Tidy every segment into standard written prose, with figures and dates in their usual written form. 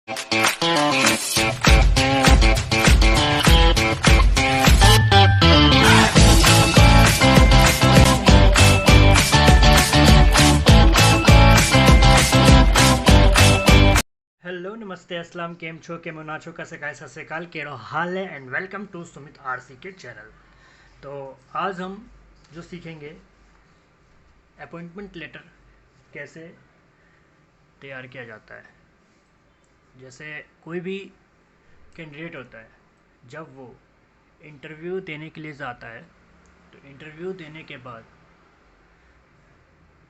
Hello नमस्ते अस्सलाम केम छो के मुना छो कैसे काय सत श्री अकाल केड़ो हाल है and welcome to Sumit RC के चैनल। तो आज हम जो सीखेंगे अपॉइंटमेंट लेटर कैसे तैयार किया जाता है। जैसे कोई भी कैंडिडेट होता है, जब वो इंटरव्यू देने के लिए जाता है तो इंटरव्यू देने के बाद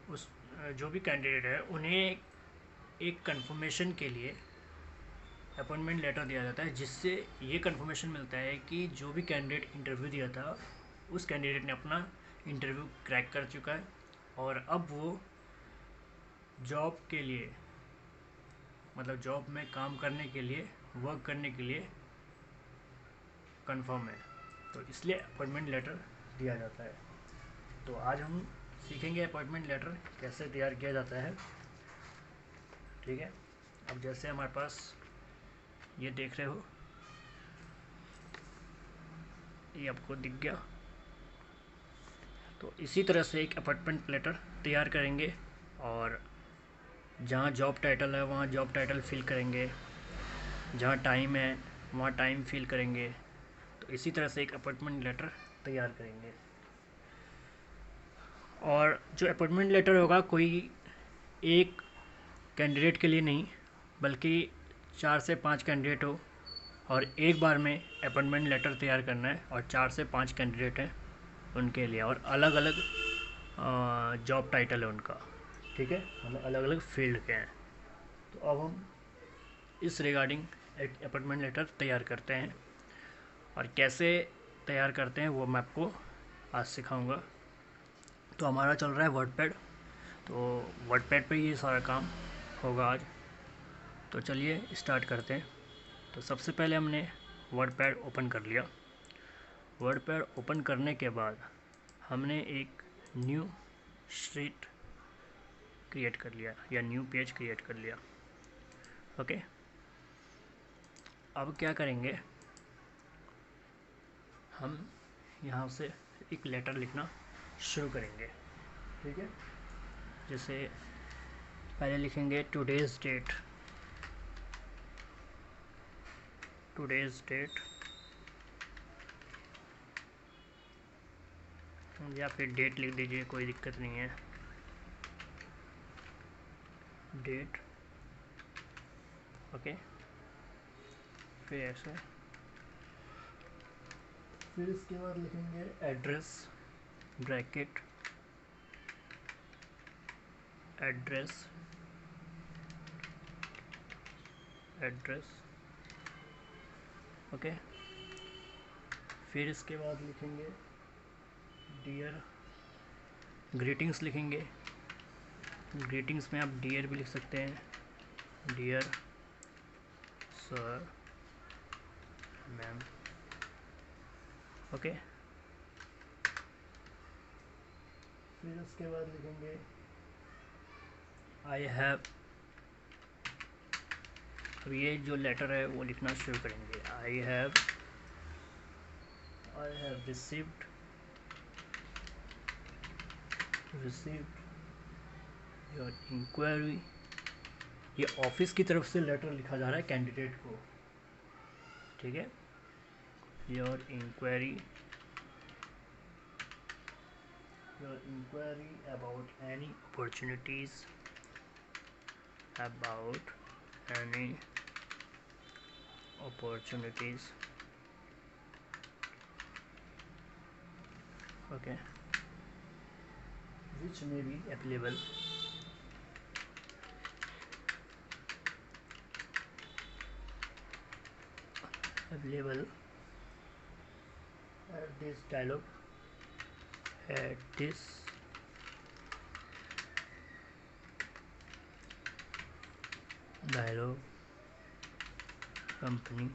उस जो भी कैंडिडेट है उन्हें एक कंफर्मेशन के लिए अपॉइंटमेंट लेटर दिया जाता है, जिससे ये कंफर्मेशन मिलता है कि जो भी कैंडिडेट इंटरव्यू दिया था उस कैंडिडेट ने अपना इंटरव्यू क्रैक कर चुका है और अब वो जॉब के लिए, मतलब जॉब में काम करने के लिए, वर्क करने के लिए कंफर्म है। तो इसलिए अपॉइंटमेंट लेटर दिया जाता है। तो आज हम सीखेंगे अपॉइंटमेंट लेटर कैसे तैयार किया जाता है। ठीक है, अब जैसे हमारे पास ये देख रहे हो, ये आपको दिख गया। तो इसी तरह से एक अपॉइंटमेंट लेटर तैयार करेंगे और जहाँ जॉब टाइटल है वहाँ जॉब टाइटल फिल करेंगे, जहाँ टाइम है वहाँ टाइम फिल करेंगे। तो इसी तरह से एक अपॉइंटमेंट लेटर तैयार करेंगे। और जो अपॉइंटमेंट लेटर होगा कोई एक कैंडिडेट के लिए नहीं, बल्कि 4 से 5 कैंडिडेट हो और एक बार में अपॉइंटमेंट लेटर तैयार करना है और 4 से 5 कैंडिडेट हैं उनके लिए, और अलग अलग जॉब टाइटल है उनका। ठीक है, मतलब अलग अलग फील्ड के हैं। तो अब हम इस रिगार्डिंग एक अपॉइंटमेंट लेटर तैयार करते हैं और कैसे तैयार करते हैं वो मैं आपको आज सिखाऊंगा। तो हमारा चल रहा है वर्डपैड, तो वर्डपैड पे ये सारा काम होगा आज। तो चलिए स्टार्ट करते हैं। तो सबसे पहले हमने वर्डपैड ओपन कर लिया। वर्डपैड ओपन करने के बाद हमने एक न्यू शीट क्रिएट कर लिया या न्यू पेज क्रिएट कर लिया। ओके, अब क्या करेंगे, हम यहाँ से एक लेटर लिखना शुरू करेंगे। ठीक है, जैसे पहले लिखेंगे टुडेज़ डेट, टुडेज़ डेट, या फिर डेट लिख दीजिए, कोई दिक्कत नहीं है। Date, okay. फिर ऐसे, फिर इसके बाद लिखेंगे address, bracket, address, address, okay. फिर इसके बाद लिखेंगे डियर, ग्रीटिंग्स लिखेंगे। ग्रीटिंग्स में आप डियर भी लिख सकते हैं, डियर सर, मैम, ओके। फिर उसके बाद लिखेंगे आई हैव, अब ये जो लेटर है वो लिखना शुरू करेंगे। I have received, your inquiry. ये ऑफिस की तरफ से लेटर लिखा जा रहा है कैंडिडेट को। ठीक है, your inquiry, your inquiry about any opportunities, about any opportunities, okay, which may be available at this dialogue, at this dialogue company,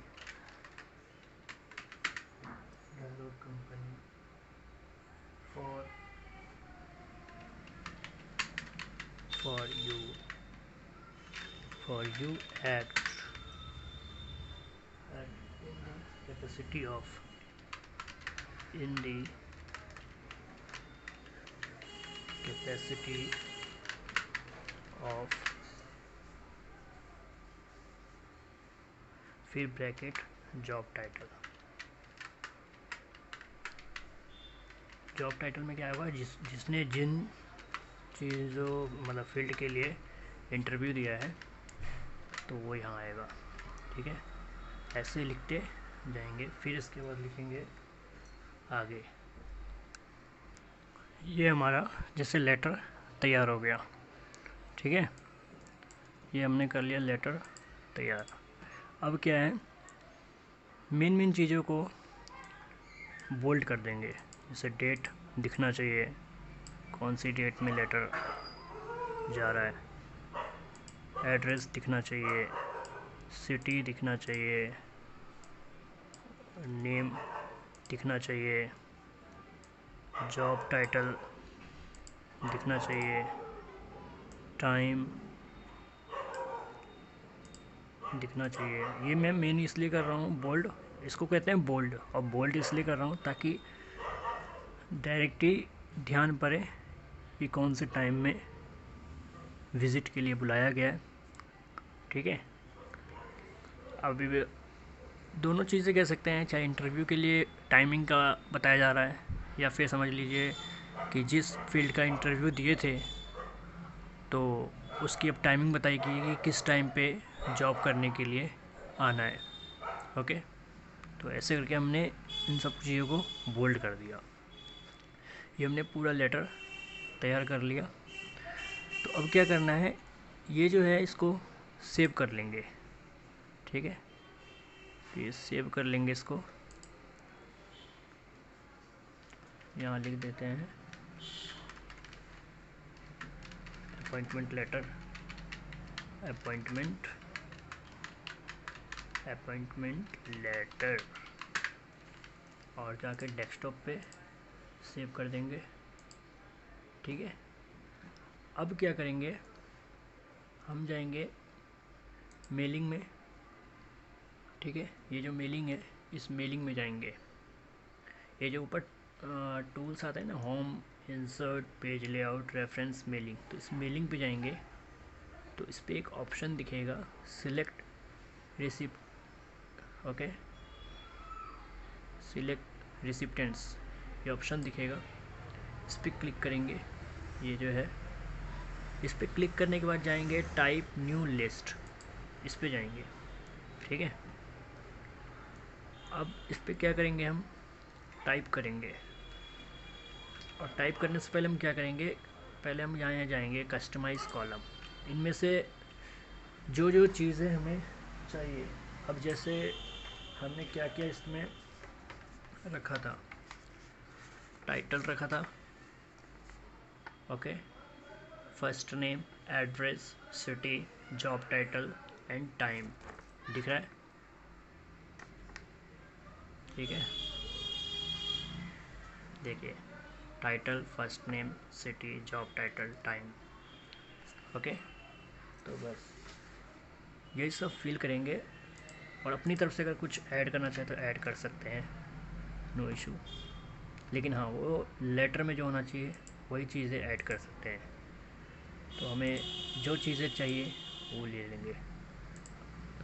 dialogue company for you, for you at capacity of in the capacity of, फिर bracket job title. Job title में क्या होगा, जिसने जिन चीज़ों मतलब field के लिए interview दिया है तो वो यहाँ आएगा। ठीक है, ऐसे लिखते जाएंगे। फिर इसके बाद लिखेंगे आगे। ये हमारा जैसे लेटर तैयार हो गया। ठीक है, ये हमने कर लिया लेटर तैयार। अब क्या है, मेन चीज़ों को बोल्ड कर देंगे। जैसे डेट दिखना चाहिए, कौन सी डेट में लेटर जा रहा है, एड्रेस दिखना चाहिए, सिटी दिखना चाहिए, नेम दिखना चाहिए, जॉब टाइटल दिखना चाहिए, टाइम दिखना चाहिए। ये मैं मेन इसलिए कर रहा हूँ बोल्ड, इसको कहते हैं बोल्ड। और बोल्ड इसलिए कर रहा हूँ ताकि डायरेक्ट ही ध्यान पड़े कि कौन से टाइम में विज़िट के लिए बुलाया गया है। ठीक है, अभी भी दोनों चीज़ें कह सकते हैं, चाहे इंटरव्यू के लिए टाइमिंग का बताया जा रहा है, या फिर समझ लीजिए कि जिस फील्ड का इंटरव्यू दिए थे तो उसकी अब टाइमिंग बताई गई कि किस टाइम पे जॉब करने के लिए आना है। ओके, तो ऐसे करके हमने इन सब चीज़ों को बोल्ड कर दिया। ये हमने पूरा लेटर तैयार कर लिया। तो अब क्या करना है, ये जो है इसको सेव कर लेंगे। ठीक है, तो ये सेव कर लेंगे, इसको यहाँ लिख देते हैं अपॉइंटमेंट लेटर, अपॉइंटमेंट लेटर, और जाके डेस्कटॉप पे सेव कर देंगे। ठीक है, अब क्या करेंगे, हम जाएंगे मेलिंग में। ठीक है, ये जो मेलिंग है, इस मेलिंग में जाएंगे। ये जो ऊपर टूल्स आते हैं ना, home, insert, page layout, reference, mailing, तो इस मेलिंग पे जाएंगे तो इस पर एक ऑप्शन दिखेगा, सिलेक्ट रिसिप्ट। ओके, सिलेक्ट रिसिप्टेंट्स, ये ऑप्शन दिखेगा, इस पर क्लिक करेंगे। ये जो है, इस पर क्लिक करने के बाद जाएंगे टाइप न्यू लिस्ट, इस पे जाएंगे। ठीक है, अब इस पर क्या करेंगे, हम टाइप करेंगे। और टाइप करने से पहले हम क्या करेंगे, पहले हम यहाँ जाएंगे कस्टमाइज़ कॉलम। इनमें से जो जो चीज़ें हमें चाहिए, अब जैसे हमने क्या क्या इसमें रखा था, टाइटल रखा था। Okay, first name, address, city, job title and time दिख रहा है। ठीक है, देखिए, title, first name, city, job title, time. Okay, तो बस यही सब फिल करेंगे। और अपनी तरफ से अगर कुछ ऐड करना चाहे तो ऐड कर सकते हैं, नो इशू। लेकिन हाँ, वो लेटर में जो होना चाहिए वही चीज़ें ऐड कर सकते हैं। तो हमें जो चीज़ें चाहिए वो ले लेंगे।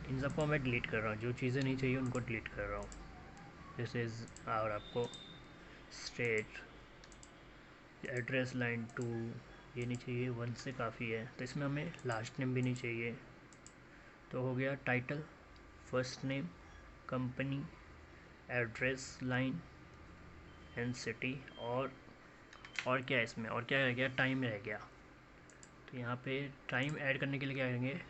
इन सबको मैं डिलीट कर रहा हूँ, जो चीज़ें नहीं चाहिए उनको डिलीट कर रहा हूँ। जैसे और आपको स्टेट, एड्रेस लाइन 2 ये नहीं चाहिए, 1 से काफ़ी है। तो इसमें हमें लास्ट नेम भी नहीं चाहिए। तो हो गया title, first name, company, address line and city. और क्या है इसमें, और क्या रह गया, टाइम रह गया। तो यहाँ पे टाइम ऐड करने के लिए क्या करेंगे,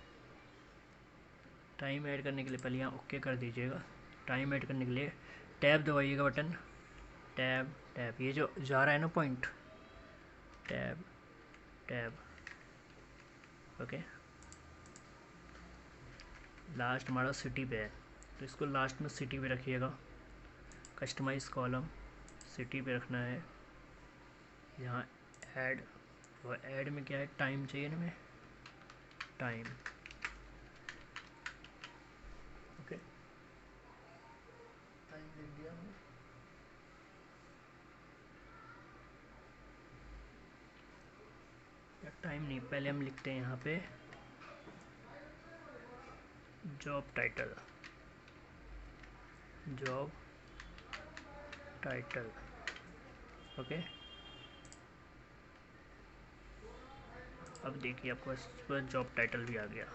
टाइम ऐड करने के लिए पहले यहाँ ओके कर दीजिएगा। टाइम ऐड करने के लिए टैब दबाइएगा, बटन टैब टैब, ये जो जा रहा है ना point, tab tab. Okay, last हमारा सिटी पे है तो इसको लास्ट में सिटी पे रखिएगा। कस्टमाइज़ कॉलम सिटी पे रखना है। यहाँ ऐड, और ऐड में क्या है, टाइम चाहिए ना, हमें टाइम। ओके, लिख दिया हमने। टाइम नहीं, पहले हम लिखते हैं यहाँ पे job title, job title. Okay, अब देखिए आपको इस पर जॉब टाइटल भी आ गया।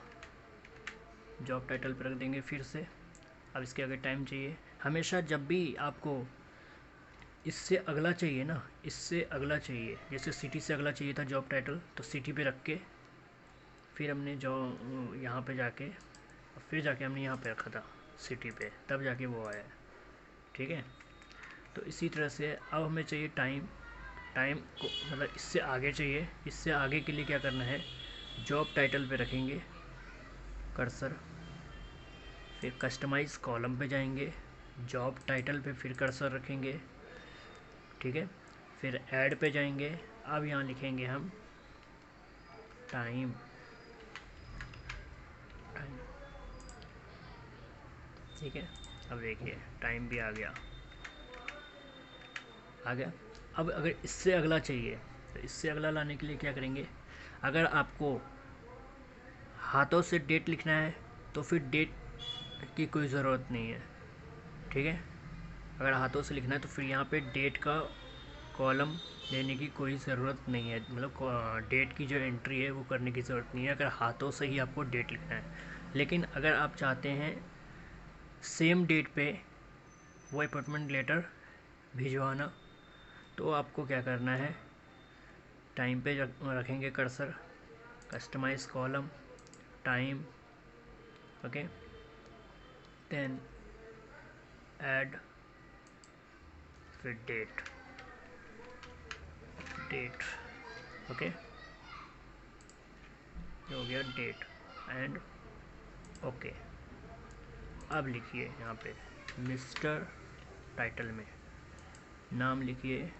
जॉब टाइटल पर रख देंगे फिर से। अब इसके आगे टाइम चाहिए। हमेशा जब भी आपको इससे अगला चाहिए ना, इससे अगला चाहिए, जैसे सिटी से अगला चाहिए था जॉब टाइटल, तो सिटी पे रख के फिर हमने जो यहाँ पे जाके फिर जाके हमने यहाँ पे रखा था सिटी पे, तब जाके वो आया है। ठीक है, तो इसी तरह से अब हमें चाहिए टाइम। टाइम को मतलब इससे आगे चाहिए। इससे आगे के लिए क्या करना है, जॉब टाइटल पे रखेंगे कर्सर, फिर कस्टमाइज़ कॉलम पे जाएंगे, जॉब टाइटल पे फिर कर्सर रखेंगे। ठीक है, फिर ऐड पे जाएंगे। अब यहाँ लिखेंगे हम टाइम, टाइम। ठीक है, अब देखिए टाइम भी आ गया, आ गया। अब अगर इससे अगला चाहिए तो इससे अगला लाने के लिए क्या करेंगे, अगर आपको हाथों से डेट लिखना है तो फिर डेट की कोई ज़रूरत नहीं है। ठीक है, अगर हाथों से लिखना है तो फिर यहाँ पे डेट का कॉलम लेने की कोई ज़रूरत नहीं है, मतलब डेट की जो एंट्री है वो करने की ज़रूरत नहीं है अगर हाथों से ही आपको डेट लिखना है। लेकिन अगर आप चाहते हैं सेम डेट पे वो अपॉइंटमेंट लेटर भिजवाना, तो आपको क्या करना है, टाइम पे रखेंगे cursor, customize column, time. Okay, then add, फिर डेट, डेट। ओके, हो गया डेट एंड ओके। अब लिखिए यहाँ पे मिस्टर, टाइटल में नाम लिखिए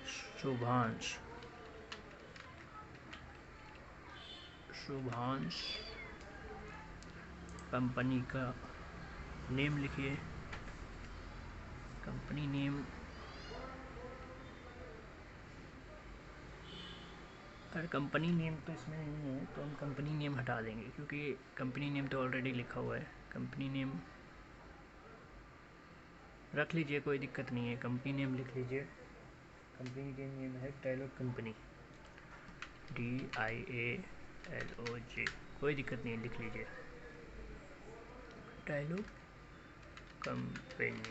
शुभांश, शुभांश। कंपनी का नेम लिखिए, कंपनी नेम। अगर कंपनी नेम तो इसमें नहीं है तो हम कंपनी नेम हटा देंगे, क्योंकि कंपनी नेम तो ऑलरेडी लिखा हुआ है। कंपनी नेम रख लीजिए, कोई दिक्कत नहीं है, कंपनी नेम लिख लीजिए। कंपनी का नेम है डायलॉग कंपनी, DIALOG, कोई दिक्कत नहीं है, लिख लीजिए dialogue company.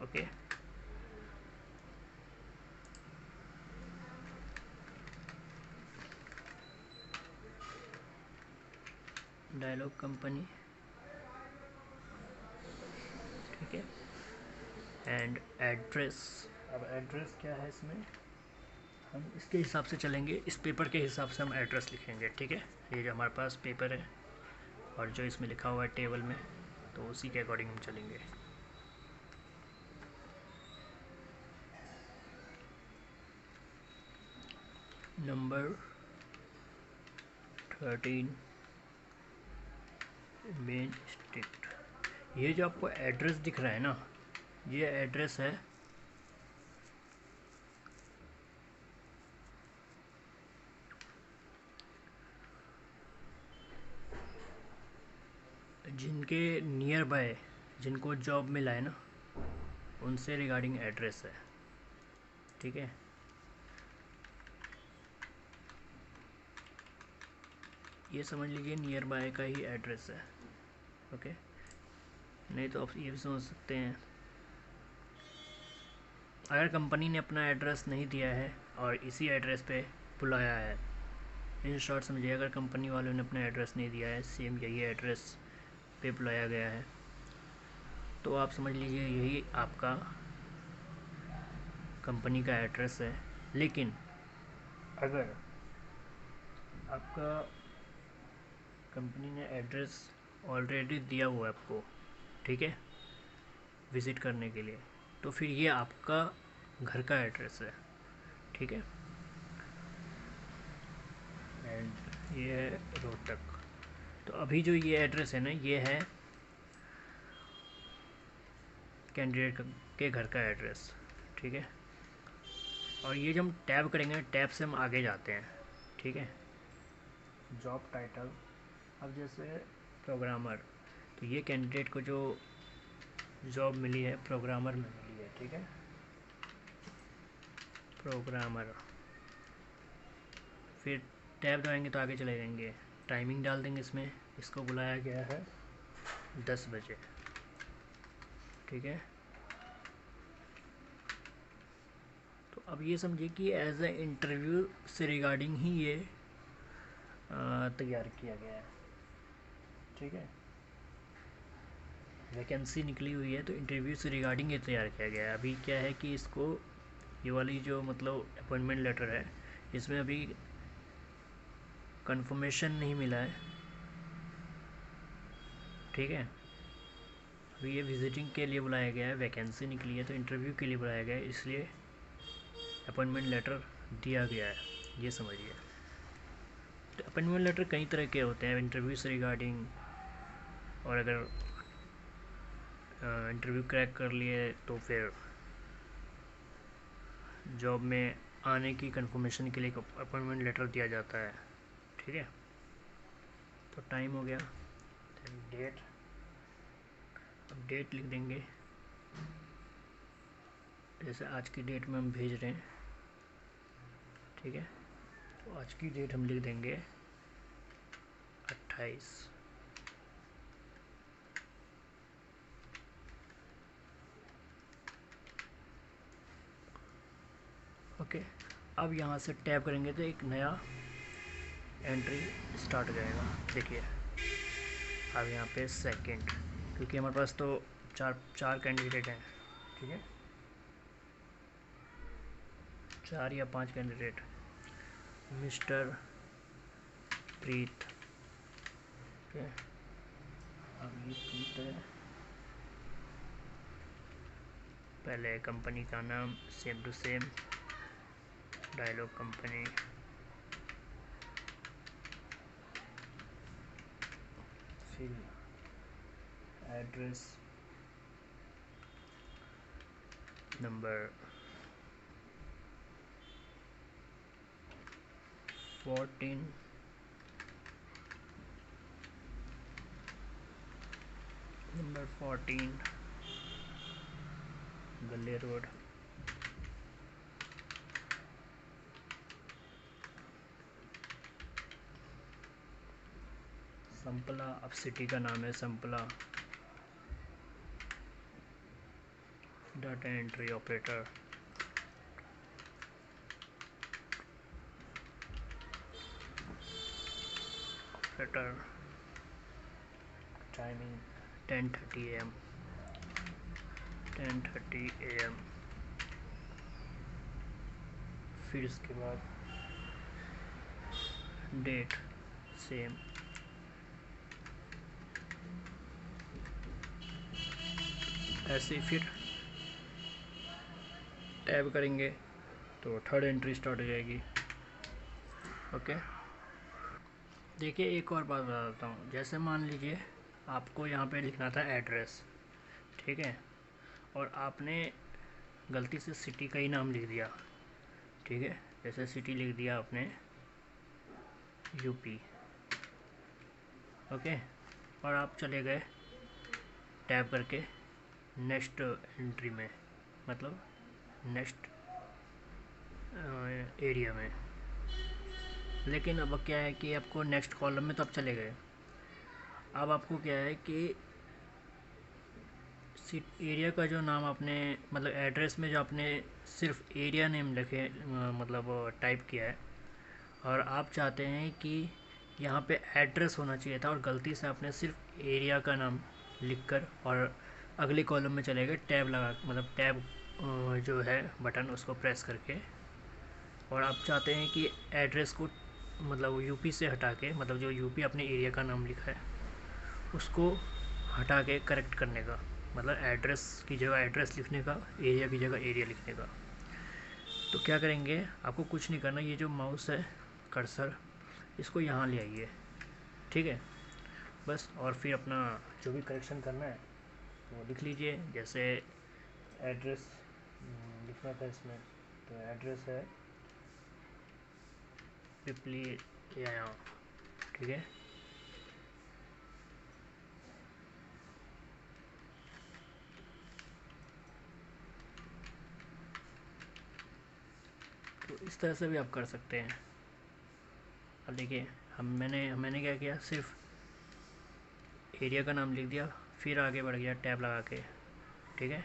Okay, dialogue company. ठीक है, एंड एड्रेस। अब एड्रेस क्या है इसमें, हम इसके हिसाब से चलेंगे, इस पेपर के हिसाब से हम एड्रेस लिखेंगे। ठीक है, ये जो हमारे पास पेपर है और जो इसमें लिखा हुआ है टेबल में, तो उसी के अकॉर्डिंग हम चलेंगे। Number 13 main street. ये जो आपको एड्रेस दिख रहा है ना, ये एड्रेस है जिनके नियर बाय, जिनको जॉब मिला है ना, उनसे रिगार्डिंग एड्रेस है। ठीक है, ये समझ लीजिए नियर बाय का ही एड्रेस है। ओके, नहीं तो आप ये भी समझ सकते हैं, अगर कंपनी ने अपना एड्रेस नहीं दिया है और इसी एड्रेस पे बुलाया है, इन शॉर्ट समझिए, अगर कंपनी वालों ने अपना एड्रेस नहीं दिया है, सेम यही एड्रेस पे बुलाया गया है, तो आप समझ लीजिए यही आपका कंपनी का एड्रेस है। लेकिन अगर आपका कंपनी ने एड्रेस ऑलरेडी दिया हुआ है आपको, ठीक है, विज़िट करने के लिए, तो फिर ये आपका घर का एड्रेस है। ठीक है, एंड ये है रोहतक। तो अभी जो ये एड्रेस है ना, ये है कैंडिडेट के घर का एड्रेस, ठीक है। और ये जब हम टैब करेंगे, टैब से हम आगे जाते हैं, ठीक है। जॉब टाइटल, अब जैसे प्रोग्रामर, तो ये कैंडिडेट को जो जॉब मिली है प्रोग्रामर में मिली है, ठीक है, प्रोग्रामर। फिर टैब दबाएंगे तो आगे चले जाएंगे, टाइमिंग डाल देंगे इसमें, इसको बुलाया गया है 10 बजे, ठीक है। तो अब ये समझिए कि एज ए इंटरव्यू से रिगार्डिंग ही ये तैयार किया गया है, ठीक है। वैकेंसी निकली हुई है तो इंटरव्यू से रिगार्डिंग ये तैयार किया गया है। अभी क्या है कि इसको, ये वाली जो मतलब अपॉइंटमेंट लेटर है, इसमें अभी कंफर्मेशन नहीं मिला है, ठीक है। अभी ये विजिटिंग के लिए बुलाया गया है, वैकेंसी निकली है तो इंटरव्यू के लिए बुलाया गया है, इसलिए अपॉइंटमेंट लेटर दिया गया है, ये समझिए। तो अपॉइंटमेंट लेटर कई तरह के होते हैं इंटरव्यू से रिगार्डिंग, और अगर इंटरव्यू क्रैक कर लिए तो फिर जॉब में आने की कंफर्मेशन के लिए अपॉइंटमेंट लेटर दिया जाता है, ठीक है। तो टाइम हो गया, डेट, अब डेट लिख देंगे, जैसे आज की डेट में हम भेज रहे हैं, ठीक है। तो आज की डेट हम लिख देंगे 28, ओके। अब यहाँ से टैप करेंगे तो एक नया एंट्री स्टार्ट हो जाएगा, देखिए। अब यहाँ पे सेकंड, क्योंकि हमारे पास तो चार कैंडिडेट हैं, ठीक है, 4 या 5 कैंडिडेट। मिस्टर प्रीत, ठीक है, अब ये प्रीत है, पहले कंपनी का नाम same to same, dialogue company, फिर एड्रेस, नंबर 14, नंबर 14 गले रोड, संपला, अब सिटी का नाम है संपला, data entry operator, timing 10:30 AM, 10:30 AM। फिर इसके बाद डेट सेम, ऐसे फिर टैब करेंगे तो थर्ड एंट्री स्टार्ट हो जाएगी, ओके। देखिए एक और बात बता देता हूँ, जैसे मान लीजिए आपको यहाँ पे लिखना था एड्रेस, ठीक है, और आपने गलती से सिटी का ही नाम लिख दिया, ठीक है, जैसे सिटी लिख दिया आपने यूपी, ओके, और आप चले गए टैब करके नेक्स्ट एंट्री में, मतलब नेक्स्ट एरिया में। लेकिन अब क्या है कि आपको नेक्स्ट कॉलम में तो आप चले गए, अब आपको क्या है कि एरिया का जो नाम आपने, मतलब एड्रेस में जो आपने सिर्फ एरिया नेम लिखे, मतलब टाइप किया है, और आप चाहते हैं कि यहाँ पे एड्रेस होना चाहिए था, और गलती से आपने सिर्फ एरिया का नाम लिखकर और अगले कॉलम में चले गए टैब लगा, मतलब टैब जो है बटन उसको प्रेस करके, और आप चाहते हैं कि एड्रेस को मतलब यूपी से हटा के, मतलब जो यूपी अपने एरिया का नाम लिखा है उसको हटा के करेक्ट करने का, मतलब एड्रेस की जगह एड्रेस लिखने का, एरिया की जगह एरिया लिखने का। तो क्या करेंगे, आपको कुछ नहीं करना, ये जो माउस है कर्सर, इसको यहाँ ले आइए, ठीक है, बस। और फिर अपना जो भी करेक्शन करना है वो लिख लीजिए, जैसे एड्रेस लिखना था इसमें, तो एड्रेस है पिपली यहाँ, ठीक है। तो इस तरह से भी आप कर सकते हैं। अब देखिए मैंने क्या किया, सिर्फ एरिया का नाम लिख दिया, फिर आगे बढ़ गया टैब लगा के, ठीक है।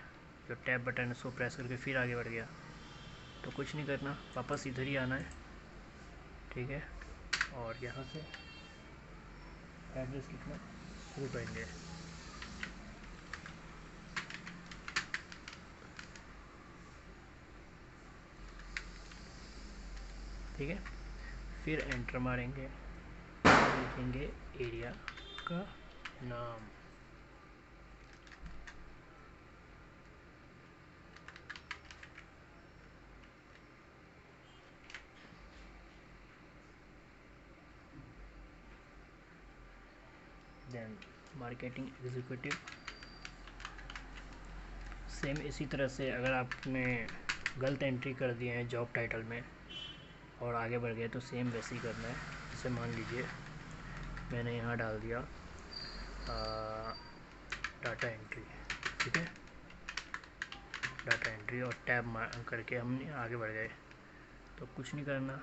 जो टैब बटन है उसको प्रेस करके फिर आगे बढ़ गया। तो कुछ नहीं करना, वापस इधर ही आना है, ठीक है। और यहाँ से एड्रेस लिखना शुरू करेंगे। ठीक है, फिर एंटर मारेंगे, लिखेंगे एरिया का नाम, देन मार्केटिंग एग्जीक्यूटिव। सेम इसी तरह से अगर आपने गलत एंट्री कर दिए हैं जॉब टाइटल में और आगे बढ़ गए तो सेम वैसे ही करना है। जैसे मान लीजिए मैंने यहाँ डाल दिया डाटा एंट्री, ठीक है, डाटा एंट्री और टैब करके हमने आगे बढ़ गए। तो कुछ नहीं करना,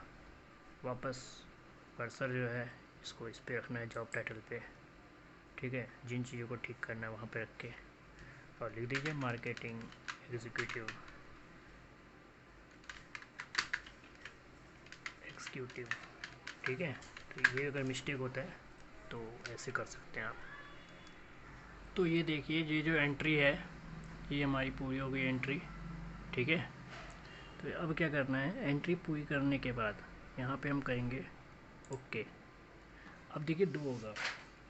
वापस कर्सर जो है इसको इस पे रखना है जॉब टाइटल पे, ठीक है। जिन चीज़ों को ठीक करना है वहाँ पे रख के और लिख दीजिए मार्केटिंग एग्जीक्यूटिव, ठीक है। तो ये अगर मिस्टेक होता है तो ऐसे कर सकते हैं आप। तो ये देखिए ये जो एंट्री है ये हमारी पूरी हो गई एंट्री, ठीक है। तो अब क्या करना है, एंट्री पूरी करने के बाद यहाँ पे हम करेंगे ओके। अब देखिए दो होगा,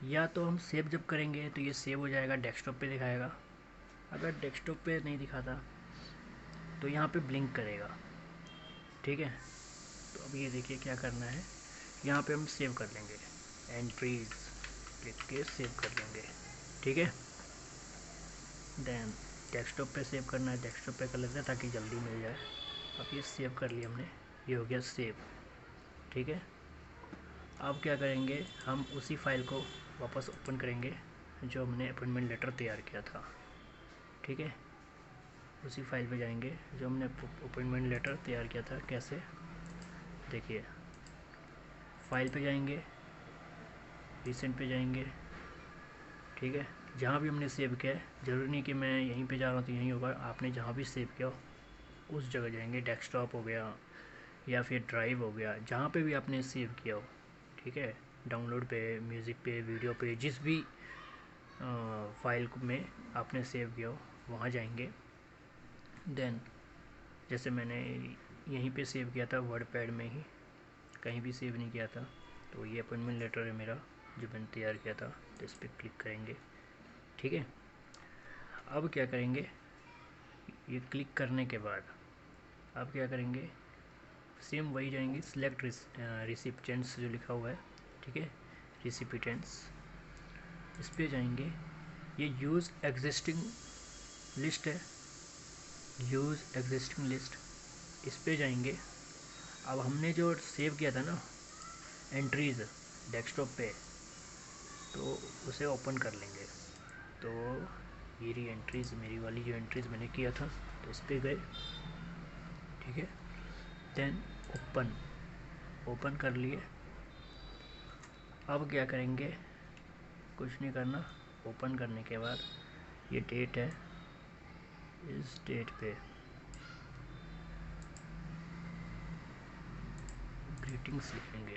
या तो हम सेव जब करेंगे तो ये सेव हो जाएगा, डेस्कटॉप पे दिखाएगा। अगर डेस्कटॉप पे नहीं दिखाता तो यहाँ पे ब्लिंक करेगा, ठीक है। तो अब ये देखिए क्या करना है, यहाँ पे हम सेव कर लेंगे, एंट्रीज लिख के सेव कर लेंगे, ठीक है। देन डेस्कटॉप पे सेव करना है, डेस्कटॉप पे कर लेते हैं ताकि जल्दी मिल जाए। अब ये सेव कर लिया हमने, ये हो गया सेव, ठीक है। अब क्या करेंगे, हम उसी फाइल को वापस ओपन करेंगे जो हमने अपॉइंटमेंट लेटर तैयार किया था, ठीक है। उसी फाइल पे जाएंगे जो हमने अपॉइंटमेंट लेटर तैयार किया था। कैसे, देखिए फाइल पे जाएंगे, रिसेंट पे जाएंगे, ठीक है। जहाँ भी हमने सेव किया है, ज़रूरी नहीं कि मैं यहीं पे जा रहा हूँ तो यहीं होगा, आपने जहाँ भी सेव किया हो उस जगह जाएंगे। डेस्कटॉप हो गया या फिर ड्राइव हो गया, जहाँ पे भी आपने सेव किया हो, ठीक है। डाउनलोड पे, म्यूज़िक पे, वीडियो पे, जिस भी फाइल में आपने सेव किया हो वहाँ जाएंगे। देन जैसे मैंने यहीं पे सेव किया था वर्डपैड में ही, कहीं भी सेव नहीं किया था, तो ये अपॉइंटमेंट लेटर है मेरा जो मैंने तैयार किया था। तो इस पर क्लिक करेंगे, ठीक है। अब क्या करेंगे, ये क्लिक करने के बाद अब क्या करेंगे, सेम वही जाएंगे, सिलेक्ट रिसिपिएंट्स जो लिखा हुआ है, ठीक है, रिसिपिएंट्स, इस पे जाएंगे। ये यूज़ एग्जिस्टिंग लिस्ट है, यूज़ एग्जिस्टिंग लिस्ट, इस पे जाएंगे। अब हमने जो सेव किया था ना एंट्रीज़ डेस्कटॉप पे, तो उसे ओपन कर लेंगे। तो ये रही एंट्रीज़, मेरी वाली जो एंट्रीज़ मैंने किया था, तो इस पे गए, ठीक है। देन ओपन कर लिए। अब क्या करेंगे, कुछ नहीं करना, ओपन करने के बाद ये डेट है, इस डेट पे ग्रीटिंग्स लिखेंगे,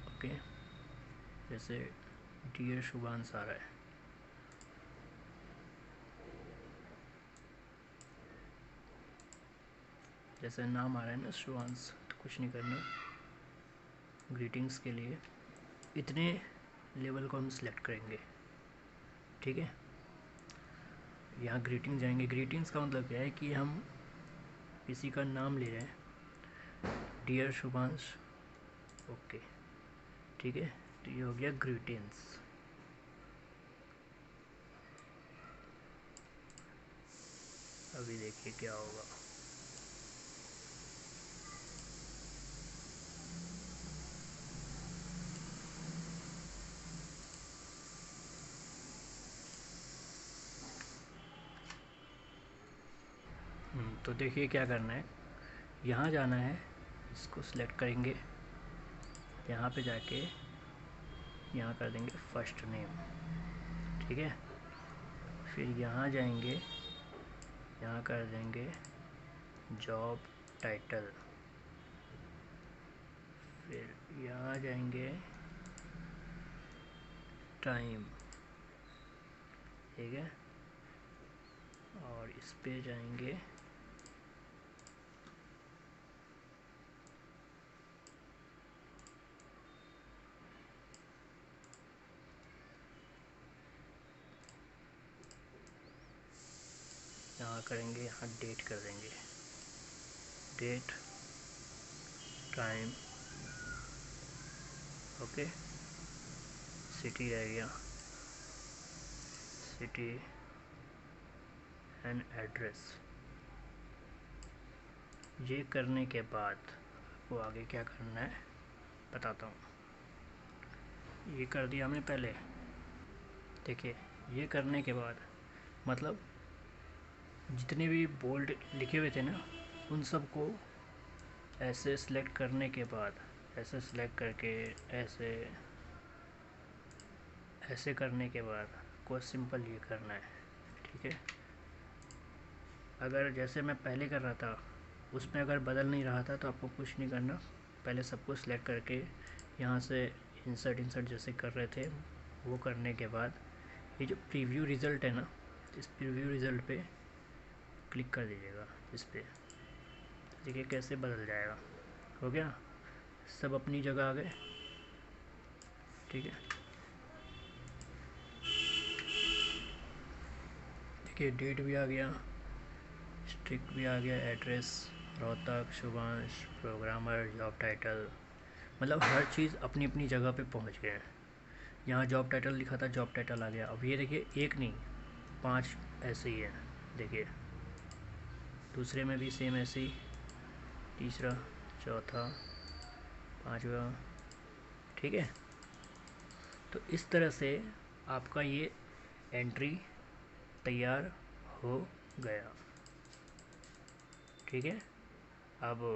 ओके। जैसे डियर शुभांश आ रहा है, जैसे नाम आ रहा है ना शुभांश, तो कुछ नहीं करना। ग्रीटिंग्स के लिए इतने लेवल को हम सिलेक्ट करेंगे, ठीक है। यहाँ ग्रीटिंग्स जाएंगे। ग्रीटिंग्स का मतलब क्या है कि हम किसी का नाम ले रहे हैं, डियर शुभांश, ओके, ठीक है। तो ये हो गया ग्रीटिंग्स। अभी देखिए क्या होगा। तो देखिए क्या करना है, यहाँ जाना है, इसको सिलेक्ट करेंगे, यहाँ पे जाके यहाँ कर देंगे फर्स्ट नेम, ठीक है। फिर यहाँ जाएंगे, यहाँ कर देंगे जॉब टाइटल, फिर यहाँ जाएंगे टाइम, ठीक है, और इस पे जाएंगे यहाँ करेंगे, यहाँ डेट कर देंगे, डेट टाइम, ओके। सिटी रह गया, सिटी एंड एड्रेस। ये करने के बाद वो आगे क्या करना है बताता हूँ। ये कर दिया हमने पहले, देखिए ये करने के बाद मतलब जितने भी बोल्ड लिखे हुए थे ना, उन सब को ऐसे सिलेक्ट करने के बाद, ऐसे सिलेक्ट करके ऐसे ऐसे करने के बाद को सिंपल ये करना है, ठीक है। अगर जैसे मैं पहले कर रहा था उसमें अगर बदल नहीं रहा था तो आपको कुछ नहीं करना, पहले सबको सिलेक्ट करके यहाँ से इंसर्ट जैसे कर रहे थे वो करने के बाद ये जो प्रीव्यू रिज़ल्ट है ना, इस प्रीव्यू रिज़ल्ट पे क्लिक कर दीजिएगा, इस पर देखिए कैसे बदल जाएगा। हो गया, सब अपनी जगह आ गए, ठीक है। देखिए डेट भी आ गया, स्ट्रिक्ट भी आ गया, address Rohtak, Shubhansh, programmer, job title, मतलब हर चीज़ अपनी अपनी जगह पे पहुंच गए हैं। यहाँ जॉब टाइटल लिखा था, जॉब टाइटल आ गया। अब ये देखिए एक नहीं 5 ऐसे ही है, देखिए दूसरे में भी सेम ऐसे ही, तीसरा, चौथा, पांचवा, ठीक है। तो इस तरह से आपका ये एंट्री तैयार हो गया, ठीक है। अब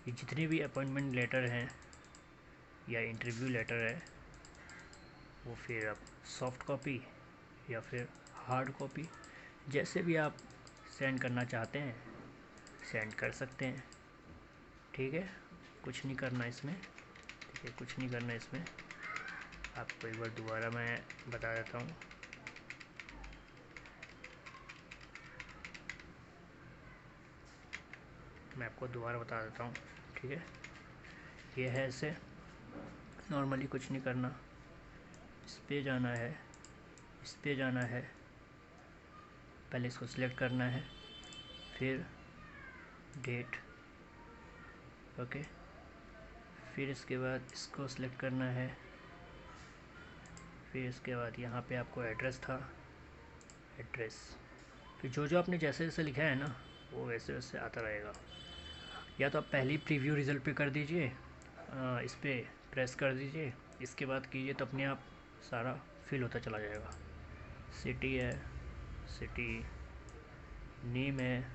ये जितने भी अपॉइंटमेंट लेटर हैं या इंटरव्यू लेटर है वो फिर आप सॉफ्ट कॉपी या फिर हार्ड कॉपी जैसे भी आप सेंड करना चाहते हैं सेंड कर सकते हैं, ठीक है। कुछ नहीं करना इसमें, ठीक है, कुछ नहीं करना इसमें। आपको एक बार दोबारा मैं बता देता हूँ। मैं आपको दोबारा बता देता हूँ, ठीक है। ये है ऐसे, नॉर्मली कुछ नहीं करना, इस पे जाना है, इस पे जाना है, पहले इसको सिलेक्ट करना है, फिर डेट, ओके, फिर इसके बाद इसको सिलेक्ट करना है, फिर इसके बाद यहाँ पे आपको एड्रेस था, एड्रेस, फिर जो जो आपने जैसे जैसे लिखा है ना वो वैसे वैसे आता रहेगा। या तो आप पहले ही प्रीव्यू रिज़ल्ट पे कर दीजिए, इस पर प्रेस कर दीजिए, इसके बाद कीजिए तो अपने आप सारा फिल होता चला जाएगा। सिटी है, सिटी, नेम है,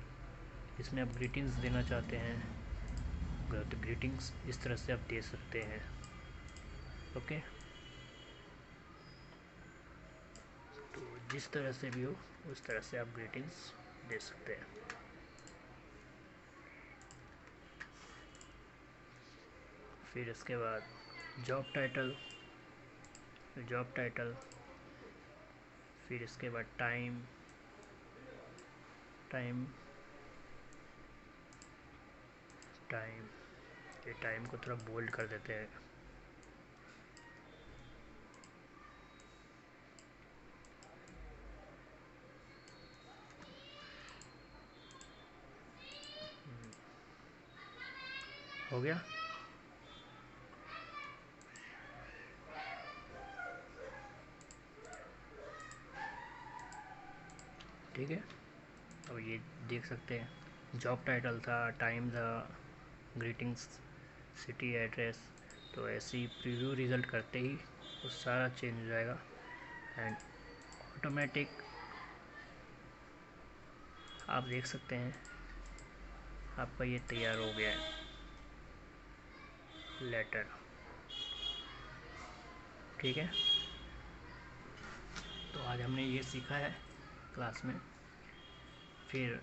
इसमें आप ग्रीटिंग्स देना चाहते हैं तो ग्रीटिंग्स इस तरह से आप दे सकते हैं, ओके। तो जिस तरह से भी हो उस तरह से आप ग्रीटिंग्स दे सकते हैं। फिर इसके बाद जॉब टाइटल, जॉब टाइटल, फिर इसके बाद टाइम, टाइम, टाइम, ये टाइम को थोड़ा बोल्ड कर देते हैं, हो गया। ठीक है, तो ये देख सकते हैं, जॉब टाइटल था, टाइम था, ग्रीटिंग्स, सिटी एड्रेस। तो ऐसे ही प्रीव्यू रिज़ल्ट करते ही वो सारा चेंज हो जाएगा एंड ऑटोमेटिक आप देख सकते हैं आपका ये तैयार हो गया है लेटर। ठीक है, तो आज हमने ये सीखा है क्लास में। फिर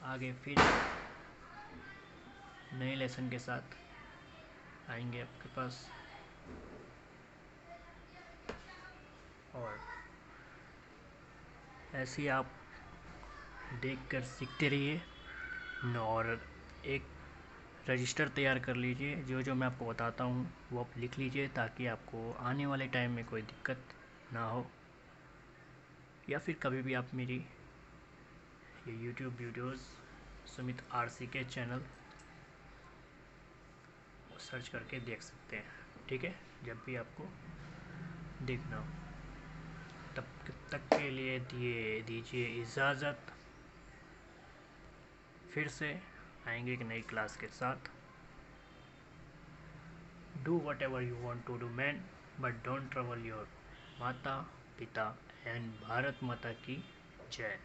आगे फिर नए लेसन के साथ आएंगे आपके पास, और ऐसे ही आप देखकर सीखते रहिए। और एक रजिस्टर तैयार कर लीजिए, जो जो मैं आपको बताता हूँ वो आप लिख लीजिए, ताकि आपको आने वाले टाइम में कोई दिक्कत ना हो। या फिर कभी भी आप मेरी ये YouTube videos Sumit RCK channel search करके देख सकते हैं। ठीक है, जब भी आपको देखना हो। तब तक के लिए दीजिए इजाज़त। फिर से आएंगे एक नई क्लास के साथ। Do whatever you want to do man, but don't trouble your माता पिता एंड भारत माता की जय।